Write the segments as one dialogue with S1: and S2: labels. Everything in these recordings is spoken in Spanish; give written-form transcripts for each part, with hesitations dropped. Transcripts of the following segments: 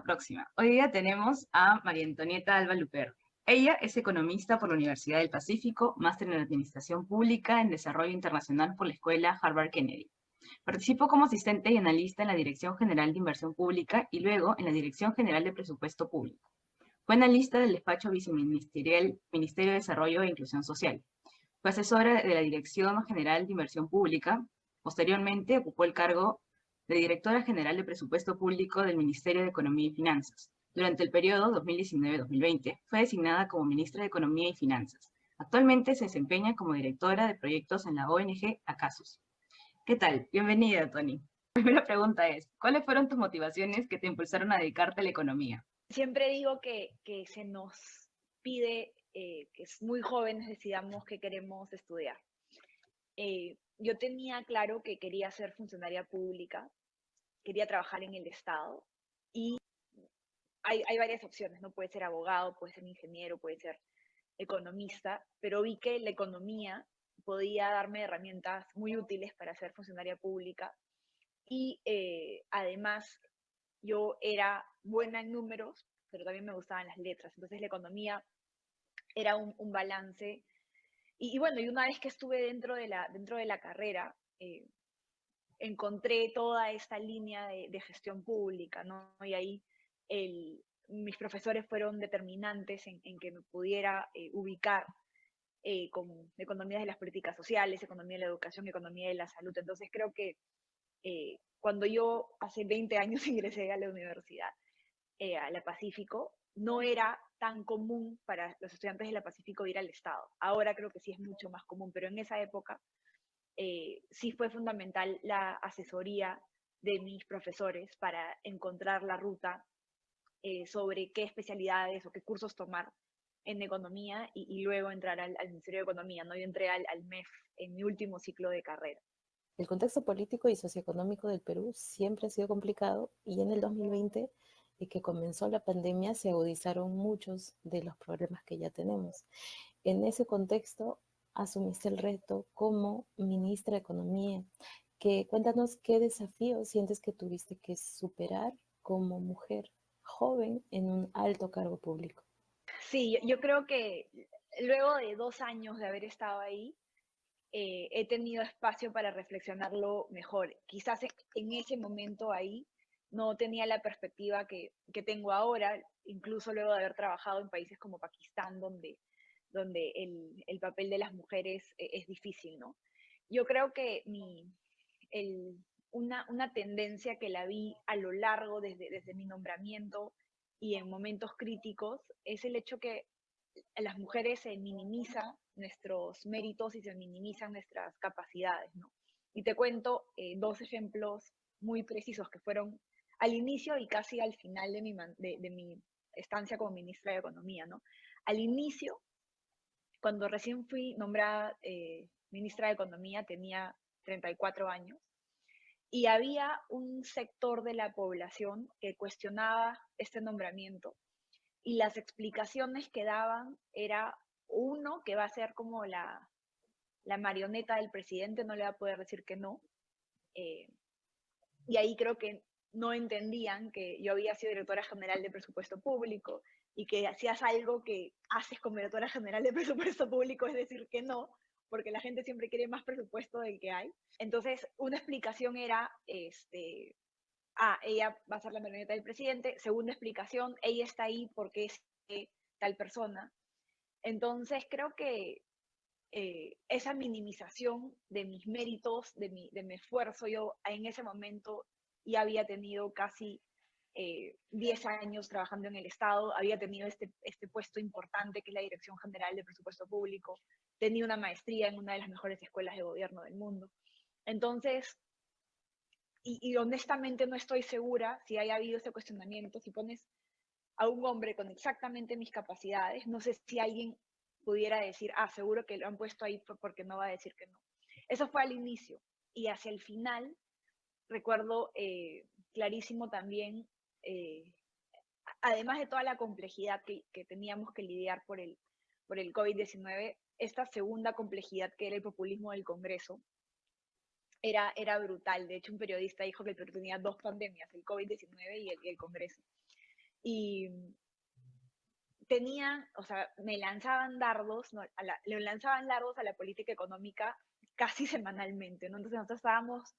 S1: próxima. Hoy día tenemos a María Antonieta Alba Luper. Ella es economista por la Universidad del Pacífico, máster en Administración Pública en Desarrollo Internacional por la Escuela Harvard Kennedy. Participó como asistente y analista en la Dirección General de Inversión Pública y luego en la Dirección General de Presupuesto Público. Fue analista del despacho viceministerial Ministerio de Desarrollo e Inclusión Social. Fue asesora de la Dirección General de Inversión Pública. Posteriormente ocupó el cargo de Directora General de Presupuesto Público del Ministerio de Economía y Finanzas. Durante el periodo 2019-2020 fue designada como Ministra de Economía y Finanzas. Actualmente se desempeña como directora de proyectos en la ONG ACASUS. ¿Qué tal? Bienvenida, Tony. La primera pregunta es, ¿cuáles fueron tus motivaciones que te impulsaron a dedicarte a la economía?
S2: Siempre digo que se nos pide que es muy jóvenes decidamos que queremos estudiar. Yo tenía claro que quería ser funcionaria pública, quería trabajar en el Estado y hay varias opciones, ¿no? Puede ser abogado, puede ser ingeniero, puede ser economista, pero vi que la economía podía darme herramientas muy útiles para ser funcionaria pública y además yo era buena en números, pero también me gustaban las letras, entonces la economía era un balance. Y bueno, y una vez que estuve dentro de la carrera, encontré toda esta línea de gestión pública, ¿no? Y ahí mis profesores fueron determinantes en que me pudiera ubicar con economía de las políticas sociales, economía de la educación, economía de la salud. Entonces creo que cuando yo hace 20 años ingresé a la universidad, a la Pacífico, no era tan común para los estudiantes de la Pacífico ir al Estado. Ahora creo que sí es mucho más común, pero en esa época sí fue fundamental la asesoría de mis profesores para encontrar la ruta sobre qué especialidades o qué cursos tomar en economía y luego entrar al Ministerio de Economía, ¿no? Yo entré al MEF en mi último ciclo de carrera.
S3: El contexto político y socioeconómico del Perú siempre ha sido complicado y en el 2020, que comenzó la pandemia, se agudizaron muchos de los problemas que ya tenemos. En ese contexto, asumiste el reto como ministra de Economía. Cuéntanos qué desafíos sientes que tuviste que superar como mujer joven en un alto cargo público.
S2: Sí, yo creo que luego de 2 años de haber estado ahí, he tenido espacio para reflexionarlo mejor. Quizás en ese momento ahí no tenía la perspectiva que tengo ahora, incluso luego de haber trabajado en países como Pakistán, donde el papel de las mujeres es difícil, ¿no? Yo creo que una tendencia que la vi a lo largo desde mi nombramiento y en momentos críticos es el hecho que las mujeres se minimizan nuestros méritos y se minimizan nuestras capacidades, ¿no? Y te cuento dos ejemplos muy precisos que fueron al inicio y casi al final de mi estancia como ministra de Economía, ¿no? Al inicio, cuando recién fui nombrada ministra de Economía, tenía 34 años y había un sector de la población que cuestionaba este nombramiento y las explicaciones que daban era uno que va a ser como la marioneta del presidente, no le va a poder decir que no. Eh, y ahí creo que no entendían que yo había sido directora general de presupuesto público y que hacías algo que haces como directora general de presupuesto público, es decir, que no, porque la gente siempre quiere más presupuesto del que hay. Entonces, una explicación era, ella va a ser la marioneta del presidente. Segunda explicación, ella está ahí porque es tal persona. Entonces, creo que esa minimización de mis méritos, de mi esfuerzo, yo en ese momento ya había tenido casi 10 años trabajando en el Estado, había tenido este puesto importante que es la Dirección General de Presupuesto Público, tenía una maestría en una de las mejores escuelas de gobierno del mundo. Entonces, y honestamente no estoy segura si haya habido ese cuestionamiento, si pones a un hombre con exactamente mis capacidades, no sé si alguien pudiera decir, seguro que lo han puesto ahí porque no va a decir que no. Eso fue al inicio. Y hacia el final, recuerdo clarísimo también, además de toda la complejidad que teníamos que lidiar por el COVID-19, esta segunda complejidad que era el populismo del Congreso, era brutal. De hecho, un periodista dijo que el Perú tenía dos pandemias, el COVID-19 y el Congreso. y tenían, o sea, me lanzaban dardos, ¿no? Le lanzaban dardos a la política económica casi semanalmente, ¿no? Entonces nosotros estábamos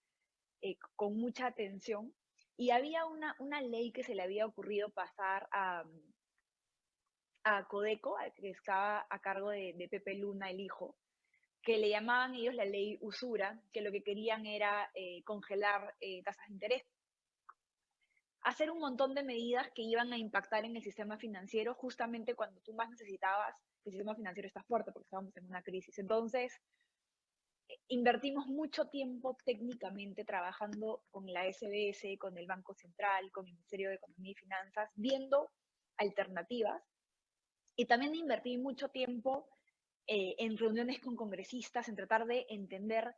S2: con mucha atención y había una ley que se le había ocurrido pasar a Codeco, que estaba a cargo de Pepe Luna, el hijo, que le llamaban ellos la ley usura, que lo que querían era congelar tasas de interés, hacer un montón de medidas que iban a impactar en el sistema financiero justamente cuando tú más necesitabas que el sistema financiero está fuerte porque estábamos en una crisis. Entonces, invertimos mucho tiempo técnicamente trabajando con la SBS, con el Banco Central, con el Ministerio de Economía y Finanzas, viendo alternativas. Y también invertí mucho tiempo en reuniones con congresistas, en tratar de entender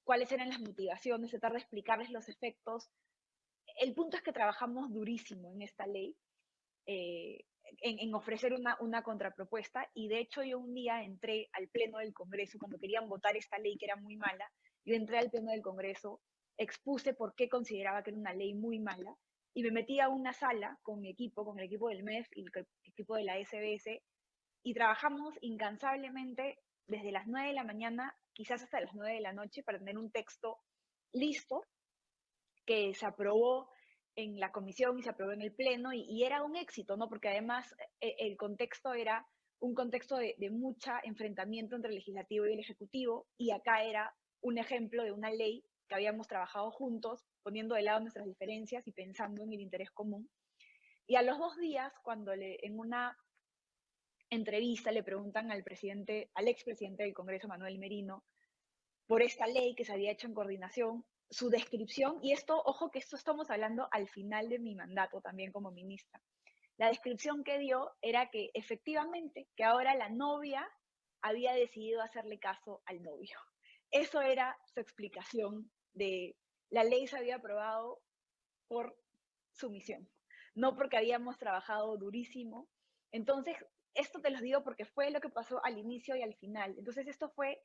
S2: cuáles eran las motivaciones, tratar de explicarles los efectos. El punto es que trabajamos durísimo en esta ley, en ofrecer una contrapropuesta, y de hecho yo un día entré al pleno del Congreso, cuando querían votar esta ley que era muy mala, yo entré al pleno del Congreso, expuse por qué consideraba que era una ley muy mala, y me metí a una sala con mi equipo, con el equipo del MEF y el equipo de la SBS, y trabajamos incansablemente desde las 9 de la mañana, quizás hasta las 9 de la noche, para tener un texto listo que se aprobó en la comisión y se aprobó en el pleno, y era un éxito, ¿no? Porque además el contexto era un contexto de mucho enfrentamiento entre el legislativo y el ejecutivo, y acá era un ejemplo de una ley que habíamos trabajado juntos, poniendo de lado nuestras diferencias y pensando en el interés común. Y a los 2 días, cuando en una entrevista le preguntan al expresidente del Congreso, Manuel Merino, por esta ley que se había hecho en coordinación, su descripción, y esto, ojo que esto estamos hablando al final de mi mandato también como ministra, la descripción que dio era que efectivamente, que ahora la novia había decidido hacerle caso al novio. Eso era su explicación de la ley se había aprobado por sumisión, no porque habíamos trabajado durísimo. Entonces, esto te lo digo porque fue lo que pasó al inicio y al final. Entonces, esto fue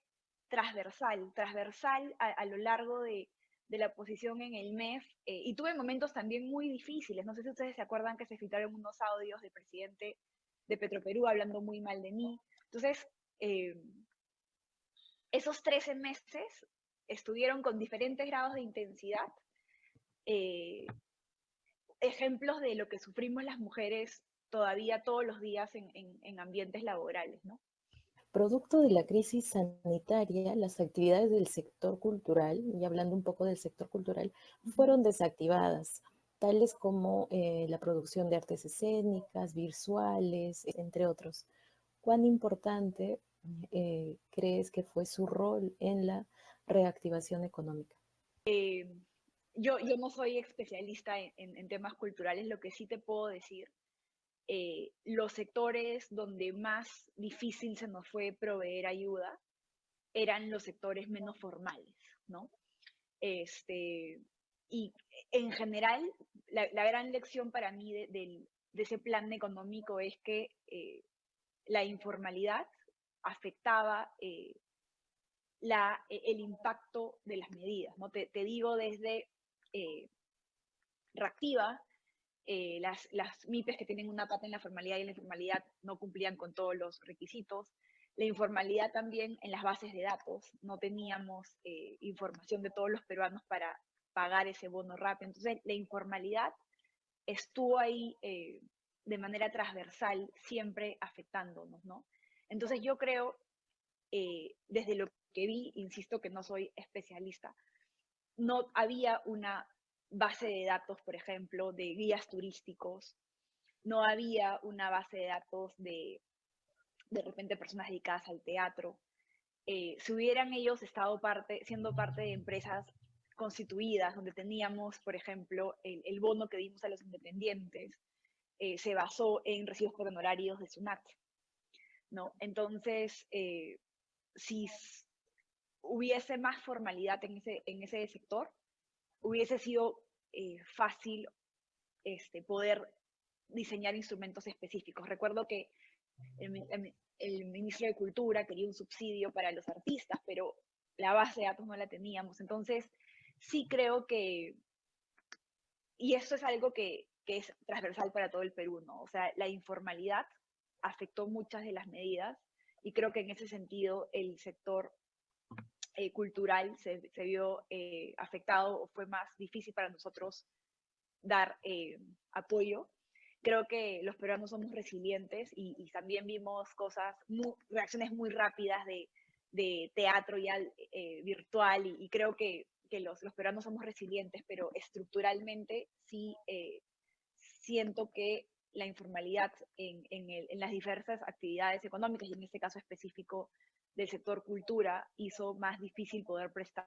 S2: transversal a lo largo de la posición en el MEF, y tuve momentos también muy difíciles. No sé si ustedes se acuerdan que se filtraron unos audios del presidente de Petroperú hablando muy mal de mí. Entonces, esos 13 meses estuvieron con diferentes grados de intensidad, ejemplos de lo que sufrimos las mujeres todavía todos los días en ambientes laborales, ¿no?
S3: Producto de la crisis sanitaria, las actividades del sector cultural, y hablando un poco del sector cultural, fueron desactivadas, tales como la producción de artes escénicas, visuales, entre otros. ¿Cuán importante crees que fue su rol en la reactivación económica?
S2: Yo no soy especialista en temas culturales, lo que sí te puedo decir, los sectores donde más difícil se nos fue proveer ayuda eran los sectores menos formales, ¿no? Y en general, la gran lección para mí de ese plan económico es que la informalidad afectaba el impacto de las medidas, ¿no? Te digo desde Reactiva, las MIPES que tienen una pata en la formalidad y en la informalidad no cumplían con todos los requisitos. La informalidad también en las bases de datos, no teníamos información de todos los peruanos para pagar ese bono rápido. Entonces, la informalidad estuvo ahí de manera transversal, siempre afectándonos, ¿no? Entonces, yo creo, desde lo que vi, insisto que no soy especialista, no había una base de datos, por ejemplo, de guías turísticos, no había una base de datos de repente personas dedicadas al teatro. Si hubieran ellos estado siendo parte de empresas constituidas, donde teníamos, por ejemplo, el bono que dimos a los independientes, se basó en recibos por honorarios de SUNAT, ¿no? Entonces, si hubiese más formalidad en ese sector, hubiese sido fácil poder diseñar instrumentos específicos. Recuerdo que el ministro de Cultura quería un subsidio para los artistas, pero la base de datos no la teníamos. Entonces, sí creo que, y esto es algo que que es transversal para todo el Perú, ¿no? O sea, la informalidad afectó muchas de las medidas y creo que en ese sentido el sector cultural se vio afectado o fue más difícil para nosotros dar apoyo. Creo que los peruanos somos resilientes y también vimos reacciones muy rápidas de teatro ya virtual y creo que los peruanos somos resilientes, pero estructuralmente sí siento que la informalidad en las diversas actividades económicas y en este caso específico del sector cultura hizo más difícil poder prestar.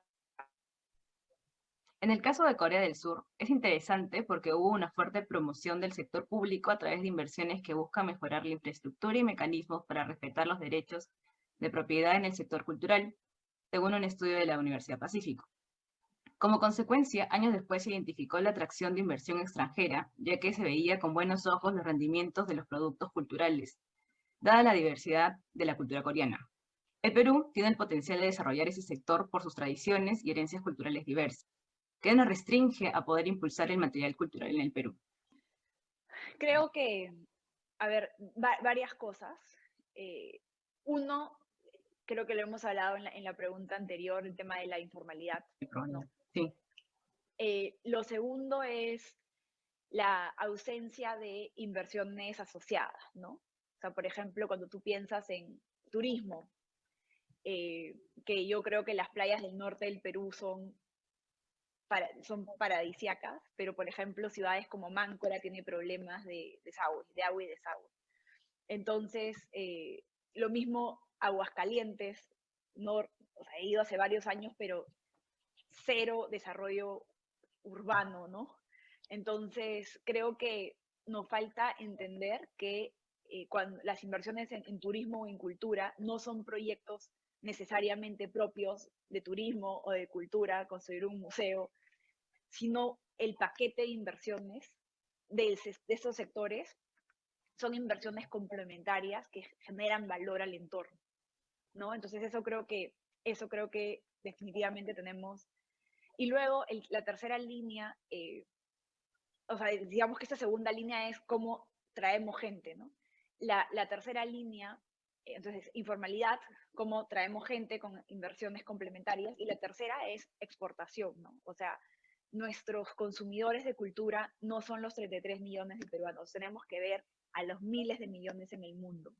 S1: En el caso de Corea del Sur, es interesante porque hubo una fuerte promoción del sector público a través de inversiones que buscan mejorar la infraestructura y mecanismos para respetar los derechos de propiedad en el sector cultural, según un estudio de la Universidad Pacífico. Como consecuencia, años después se identificó la atracción de inversión extranjera, ya que se veía con buenos ojos los rendimientos de los productos culturales, dada la diversidad de la cultura coreana. El Perú tiene el potencial de desarrollar ese sector por sus tradiciones y herencias culturales diversas, que nos restringe a poder impulsar el material cultural en el Perú.
S2: Creo que, a ver, varias cosas. Uno, creo que lo hemos hablado en la pregunta anterior, el tema de la informalidad, ¿no?
S1: Sí.
S2: Lo segundo es la ausencia de inversiones asociadas, ¿no? O sea, por ejemplo, cuando tú piensas en turismo, que yo creo que las playas del norte del Perú son paradisíacas, pero por ejemplo ciudades como Máncora tienen problemas de desagüe, de agua y desagüe. Entonces, lo mismo Aguascalientes, o sea, he ido hace varios años, pero cero desarrollo urbano, ¿no? Entonces, creo que nos falta entender que cuando las inversiones en turismo o en cultura no son proyectos necesariamente propios de turismo o de cultura, construir un museo, sino el paquete de inversiones de esos sectores son inversiones complementarias que generan valor al entorno, ¿no? Entonces eso creo que definitivamente tenemos. Y luego la tercera línea, o sea, digamos que esta segunda línea es cómo traemos gente, ¿no? La tercera línea, entonces, informalidad, cómo traemos gente con inversiones complementarias, y la tercera es exportación, ¿no? O sea, nuestros consumidores de cultura no son los 33 millones de peruanos, tenemos que ver a los miles de millones en el mundo.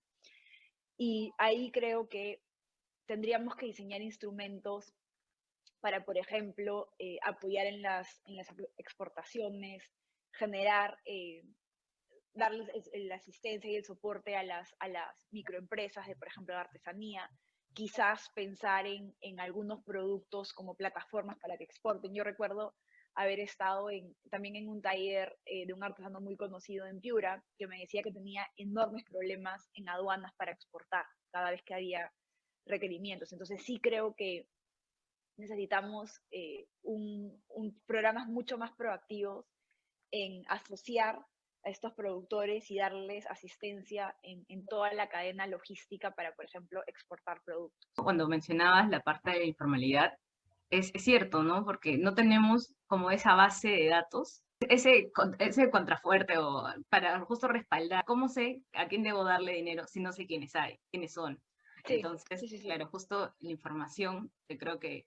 S2: Y ahí creo que tendríamos que diseñar instrumentos para, por ejemplo, apoyar en las exportaciones, generar, darles la asistencia y el soporte a las microempresas de, por ejemplo, de artesanía, quizás pensar en algunos productos como plataformas para que exporten. Yo recuerdo haber estado también en un taller de un artesano muy conocido en Piura, que me decía que tenía enormes problemas en aduanas para exportar cada vez que había requerimientos. Entonces sí creo que necesitamos programas mucho más proactivos en asociar a estos productores y darles asistencia en toda la cadena logística para, por ejemplo, exportar productos.
S1: Cuando mencionabas la parte de la informalidad, es cierto, ¿no? Porque no tenemos como esa base de datos, ese contrafuerte o para justo respaldar. ¿Cómo sé a quién debo darle dinero si no sé quiénes son?
S2: Sí,
S1: Entonces,
S2: sí.
S1: claro, justo la información, yo creo que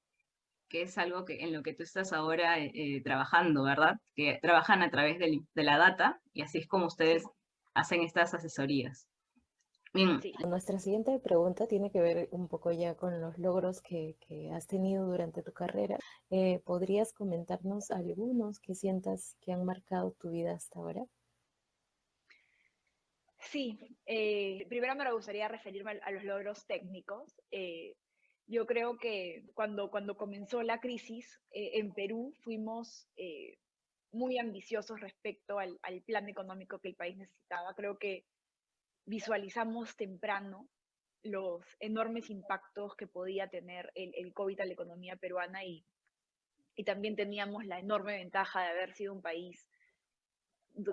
S1: es algo en lo que tú estás ahora trabajando, ¿verdad? Que trabajan a través de la data y así es como ustedes hacen estas asesorías. Bien.
S2: Sí.
S3: Nuestra siguiente pregunta tiene que ver un poco ya con los logros que has tenido durante tu carrera. ¿Podrías comentarnos algunos que sientas que han marcado tu vida hasta ahora?
S2: Sí, primero me gustaría referirme a los logros técnicos. Yo creo que cuando comenzó la crisis en Perú fuimos muy ambiciosos respecto al plan económico que el país necesitaba. Creo que visualizamos temprano los enormes impactos que podía tener el COVID a la economía peruana y también teníamos la enorme ventaja de haber sido un país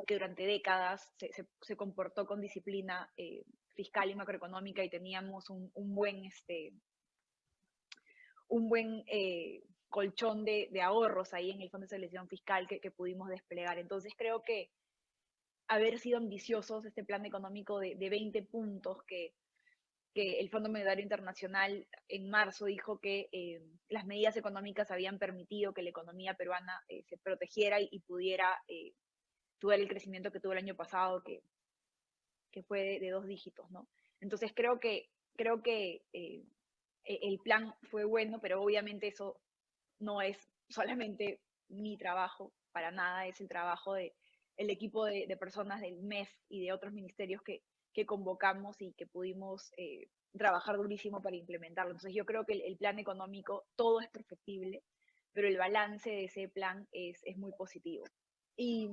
S2: que durante décadas se comportó con disciplina fiscal y macroeconómica y teníamos un buen colchón de ahorros ahí en el Fondo de Estabilización Fiscal que pudimos desplegar. Entonces creo que haber sido ambiciosos, este plan económico de 20 puntos que el Fondo Monetario Internacional en marzo dijo que las medidas económicas habían permitido que la economía peruana se protegiera y pudiera tuvo el crecimiento que tuvo el año pasado, que fue de 2 dígitos, ¿no? Entonces creo que el plan fue bueno, pero obviamente eso no es solamente mi trabajo, para nada, es el trabajo de el equipo de personas del MEF y de otros ministerios que convocamos y que pudimos trabajar durísimo para implementarlo. Entonces yo creo que el plan económico, todo es perfectible, pero el balance de ese plan es muy positivo. Y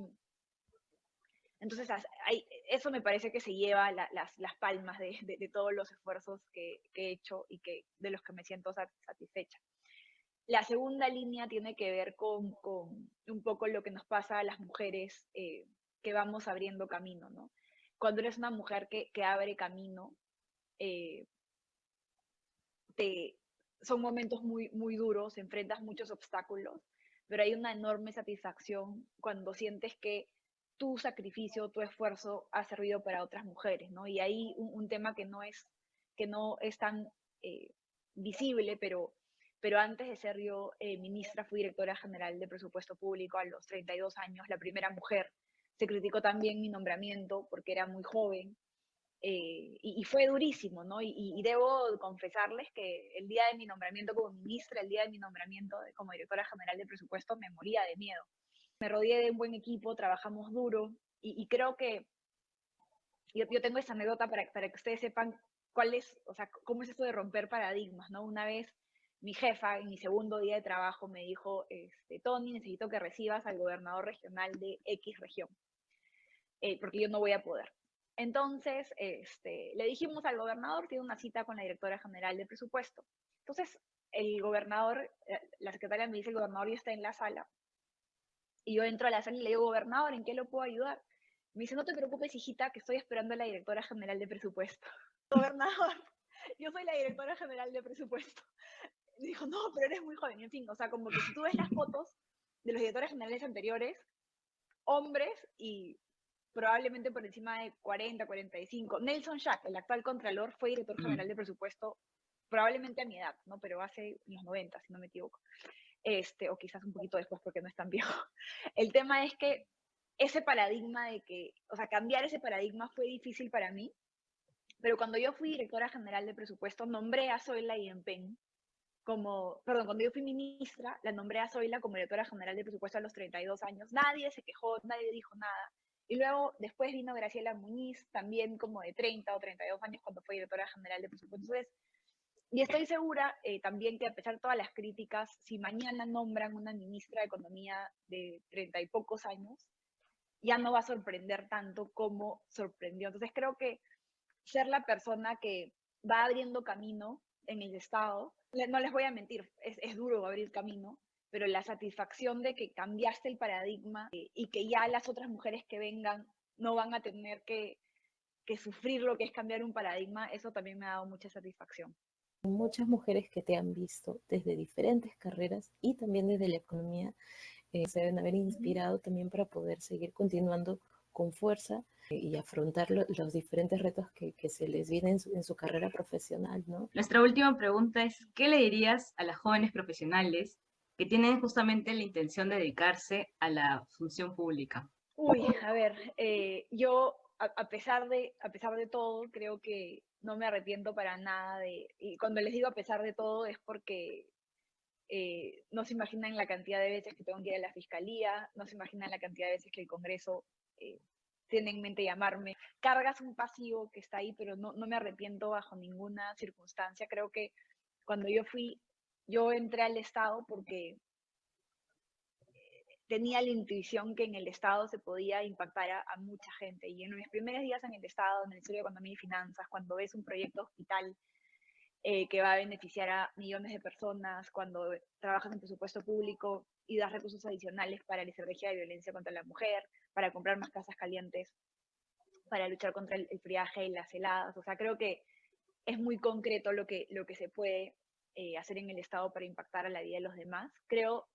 S2: entonces, eso me parece que se lleva las palmas de todos los esfuerzos que he hecho y de los que me siento satisfecha. La segunda línea tiene que ver con un poco lo que nos pasa a las mujeres que vamos abriendo camino, ¿no? Cuando eres una mujer que abre camino, son momentos muy, muy duros, enfrentas muchos obstáculos, pero hay una enorme satisfacción cuando sientes que tu sacrificio, tu esfuerzo ha servido para otras mujeres, ¿no? Y ahí un tema que no es tan visible, pero antes de ser yo ministra, fui directora general de presupuesto público a los 32 años, la primera mujer. Se criticó también mi nombramiento porque era muy joven, y fue durísimo, ¿no? Y debo confesarles que el día de mi nombramiento como ministra, el día de mi nombramiento como directora general de presupuesto, me moría de miedo. Me rodeé de un buen equipo, trabajamos duro, y creo que yo tengo esa anécdota para que ustedes sepan o sea, cómo es esto de romper paradigmas, ¿no? Una vez mi jefa, en mi segundo día de trabajo, me dijo, Tony, necesito que recibas al gobernador regional de X región, porque yo no voy a poder. Entonces, le dijimos al gobernador, tiene una cita con la directora general de presupuesto. Entonces, el gobernador, la secretaria me dice, el gobernador ya está en la sala. Y yo entro a la sala y le digo, gobernador, ¿en qué lo puedo ayudar? Me dice, no te preocupes, hijita, que estoy esperando a la directora general de presupuesto. Gobernador, yo soy la directora general de presupuesto. Me dijo, no, pero eres muy joven. En fin, o sea, como que si tú ves las fotos de los directores generales anteriores, hombres y probablemente por encima de 40, 45. Nelson Jack, el actual contralor, fue director general de presupuesto probablemente a mi edad, ¿no? Pero hace los 90, si no me equivoco. O quizás un poquito después porque no es tan viejo. El tema es que ese paradigma o sea, cambiar ese paradigma fue difícil para mí, pero cuando yo fui directora general de presupuesto, nombré a Zoila Yempen cuando yo fui ministra, la nombré a Zoila como directora general de presupuesto a los 32 años. Nadie se quejó, nadie dijo nada. Y luego, después vino Graciela Muñiz, también como de 30 o 32 años, cuando fue directora general de presupuesto. Entonces, y estoy segura también que a pesar de todas las críticas, si mañana nombran una ministra de Economía de 30 y pocos años, ya no va a sorprender tanto como sorprendió. Entonces creo que ser la persona que va abriendo camino en el Estado, no les voy a mentir, es duro abrir camino, pero la satisfacción de que cambiaste el paradigma y que ya las otras mujeres que vengan no van a tener que sufrir lo que es cambiar un paradigma, eso también me ha dado mucha satisfacción.
S3: Muchas mujeres que te han visto desde diferentes carreras y también desde la economía se deben haber inspirado también para poder seguir continuando con fuerza y afrontar los diferentes retos que se les vienen en su carrera profesional, ¿no?
S1: Nuestra última pregunta es, ¿qué le dirías a las jóvenes profesionales que tienen justamente la intención de dedicarse a la función pública?
S2: Uy, a ver, yo a pesar de todo, creo que no me arrepiento para nada y cuando les digo a pesar de todo es porque no se imaginan la cantidad de veces que tengo que ir a la fiscalía, no se imaginan la cantidad de veces que el Congreso tiene en mente llamarme. Cargas un pasivo que está ahí, pero no me arrepiento bajo ninguna circunstancia. Creo que cuando yo entré al Estado porque tenía la intuición que en el Estado se podía impactar a mucha gente. Y en mis primeros días en el Estado, en el Ministerio de Economía y Finanzas, cuando ves un proyecto hospital que va a beneficiar a millones de personas, cuando trabajas en presupuesto público y das recursos adicionales para la estrategia de violencia contra la mujer, para comprar más casas calientes, para luchar contra el friaje y las heladas. O sea, creo que es muy concreto lo que se puede hacer en el Estado para impactar a la vida de los demás. Creo,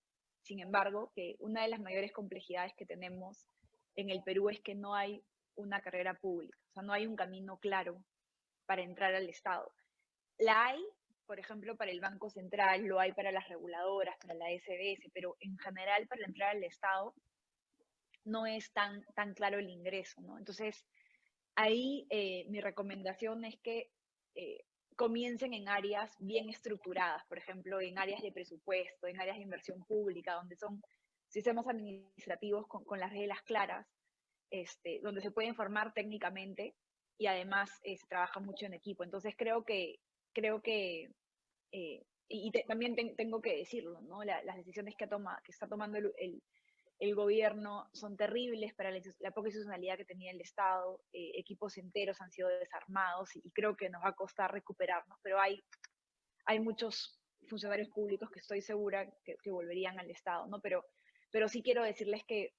S2: sin embargo, que una de las mayores complejidades que tenemos en el Perú es que no hay una carrera pública. O sea, no hay un camino claro para entrar al Estado. La hay, por ejemplo, para el Banco Central, lo hay para las reguladoras, para la SBS, pero en general para entrar al Estado no es tan claro el ingreso, ¿no? Entonces, ahí mi recomendación es que comiencen en áreas bien estructuradas, por ejemplo, en áreas de presupuesto, en áreas de inversión pública, donde son sistemas administrativos con las reglas claras, donde se puede informar técnicamente y además se trabaja mucho en equipo. Entonces creo que también tengo que decirlo, ¿no? Las decisiones que está tomando el gobierno son terribles para la poca institucionalidad que tenía el Estado. Equipos enteros han sido desarmados y creo que nos va a costar recuperarnos, pero hay muchos funcionarios públicos que estoy segura que volverían al Estado, ¿no? Pero sí quiero decirles que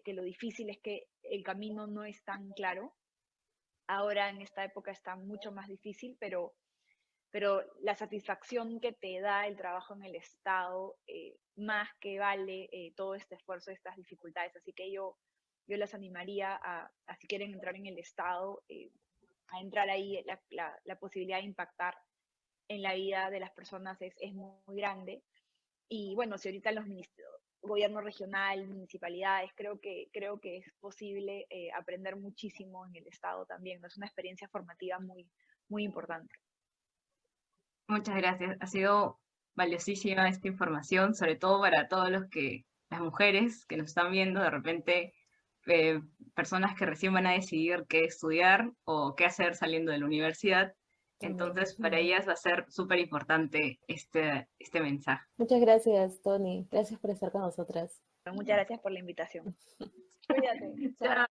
S2: lo difícil es que el camino no es tan claro. Ahora en esta época está mucho más difícil, pero la satisfacción que te da el trabajo en el Estado, más que vale todo este esfuerzo, estas dificultades. Así que yo les animaría a si quieren entrar en el Estado, a entrar ahí. La posibilidad de impactar en la vida de las personas es muy grande. Y bueno, si ahorita los gobierno regional, municipalidades, creo que es posible aprender muchísimo en el Estado también, ¿no? Es una experiencia formativa muy, muy importante.
S1: Muchas gracias. Ha sido valiosísima esta información, sobre todo para todos las mujeres que nos están viendo, de repente personas que recién van a decidir qué estudiar o qué hacer saliendo de la universidad. Entonces, para ellas va a ser súper importante este mensaje.
S3: Muchas gracias, Tony. Gracias por estar con nosotras.
S2: Muchas gracias por la invitación. Cuídate.
S1: Chao.